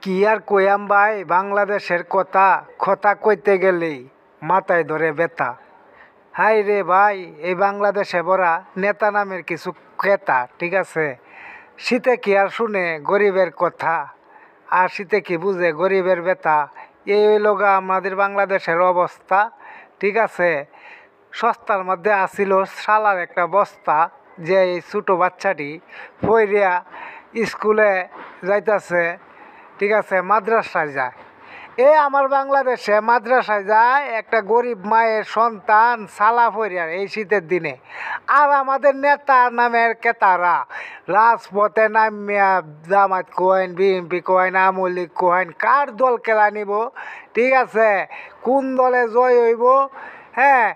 কি আর কইয়াম ভাই, বাংলাদেশের কথা কথা কইতে গেলেই মাথায় ধরে ব্যথা। হাই রে ভাই, এই বাংলাদেশে বড়া নেতা নামের কিছু ক্রেতা, ঠিক আছে। শীতে কি আর শুনে গরিবের কথা, আর শীতে কি বুঝে গরিবের ব্যথা। এই হইল গা আমাদের বাংলাদেশের অবস্থা, ঠিক আছে। সস্তার মধ্যে আসিল সালার একটা বস্তা, যে এই ছোটো বাচ্চাটি পইরিয়া স্কুলে যাইতাছে, ঠিক আছে, মাদ্রাসায় যায়। আমার বাংলাদেশে মাদ্রাসায় যায় একটা গরিব মায়ের সন্তান সালা ফরিয়ার এই শীতের দিনে। আর আমাদের নেতা নামের কেতারা রাজপথে নামিয়া জামাত কোয়েন, বিএনপি কোয়েন, আওয়ামী লীগ কোয়েন, কার দল খেলা নিব, ঠিক আছে, কোন দলে জয় হইব, হ্যাঁ,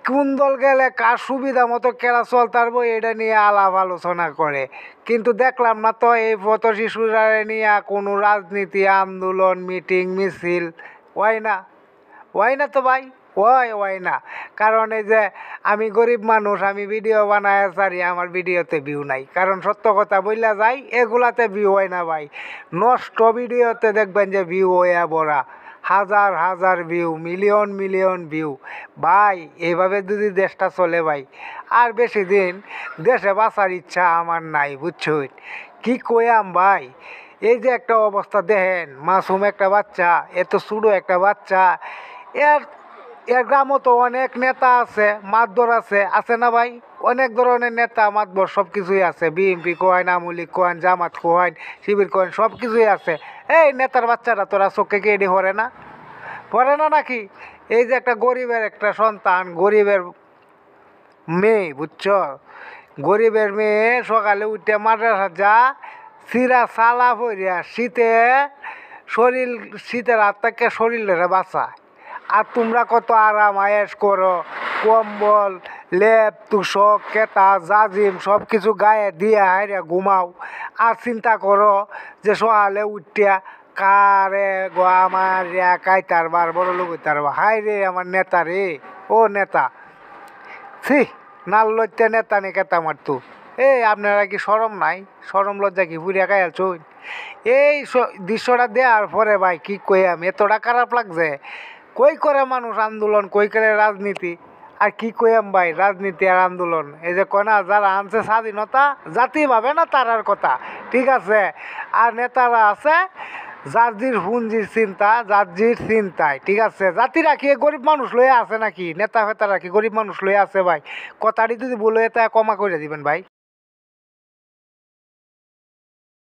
কোন দল গেলে কার সুবিধা মতো খেলা চলতে পারবো, এটা নিয়ে আলাপ আলোচনা করে। কিন্তু দেখলাম না তো এই পথ শিশুরা নিয়ে কোনো রাজনীতি আন্দোলন মিটিং মিছিল হয় না, হয় না তো ভাই, হয় না। কারণ এই যে আমি গরিব মানুষ, আমি ভিডিও বানায় সারি, আমার ভিডিওতে ভিউ নাই। কারণ সত্য কথা বললা যাই, এগুলাতে ভিউ হয় না ভাই। নষ্ট ভিডিওতে দেখবেন যে ভিউ হইয়া বড়া, হাজার হাজার ভিউ, মিলিয়ন মিলিয়ন ভিউ। ভাই এইভাবে যদি দেশটা চলে ভাই, আর বেশি দিন দেশে বাঁচার ইচ্ছা আমার নাই, বুঝছই। কি কইয়াম ভাই, এই যে একটা অবস্থা দেখেন, মাসুম একটা বাচ্চা, এত ছোটো একটা বাচ্চা, এর এর গ্রামও তো অনেক নেতা আছে, মাতবর আছে না ভাই? অনেক ধরনের নেতা মাতবর সব কিছুই আছে, বিএনপি কোয়েন, আওয়ামী লীগ কোয়েন, জামাত কোয়েন, শিবির কোয়েন, সব কিছুই আছে। এই নেতার বাচ্চারা তোরা চোখে কি এডি পড়ে না নাকি? এই যে একটা গরিবের একটা সন্তান, গরিবের মেয়ে, বুঝছ, গরিবের মেয়ে সকালে উঠে মাদ্রাসা যা, চিরা সালা পরিয়া শীতে শরীর, শীতের হাত থেকে শরীরের বাঁচায়। আর তোমরা কত আরাম আয়েস করো, কম্বল, লেপ, তুষক, কেতা, জাজিম সব কিছু গায়ে দিয়ে হাইরে ঘুমাও। আর চিন্তা করো যে সকালে উঠিয়া কারে গো আমার কাইতার বার বড় লোক হইতার বা। হাই রে আমার নেতা রে, ও নেতা, ছি, নাল লইতে নেতা নে কেতা মারতো। আপনারা কি শরম নাই? শরম লজ্জা কি বুড়িয়া গায়াল চই? এই দৃশ্যটা দেওয়ার পরে ভাই কি কইয়াম, এতটা খারাপ লাগছে। কই করে মানুষ আন্দোলন, কই করে রাজনীতি, আর কি কইয়াম ভাই, রাজনীতি আর আন্দোলন। এই যে কয় না, যারা আনছে স্বাধীনতা জাতি ভাবে না তারার কথা, ঠিক আছে। আর নেতারা আছে জাতির পুঞ্জির চিন্তা, জাতির চিন্তায়, ঠিক আছে। জাতিরা কি গরিব মানুষ লয়ে আছে নাকি? নেতা ফেতারা কি গরিব মানুষ লয়ে আছে ভাই? কথাটি যদি বলে তা ক্ষমা করে দিবেন ভাই।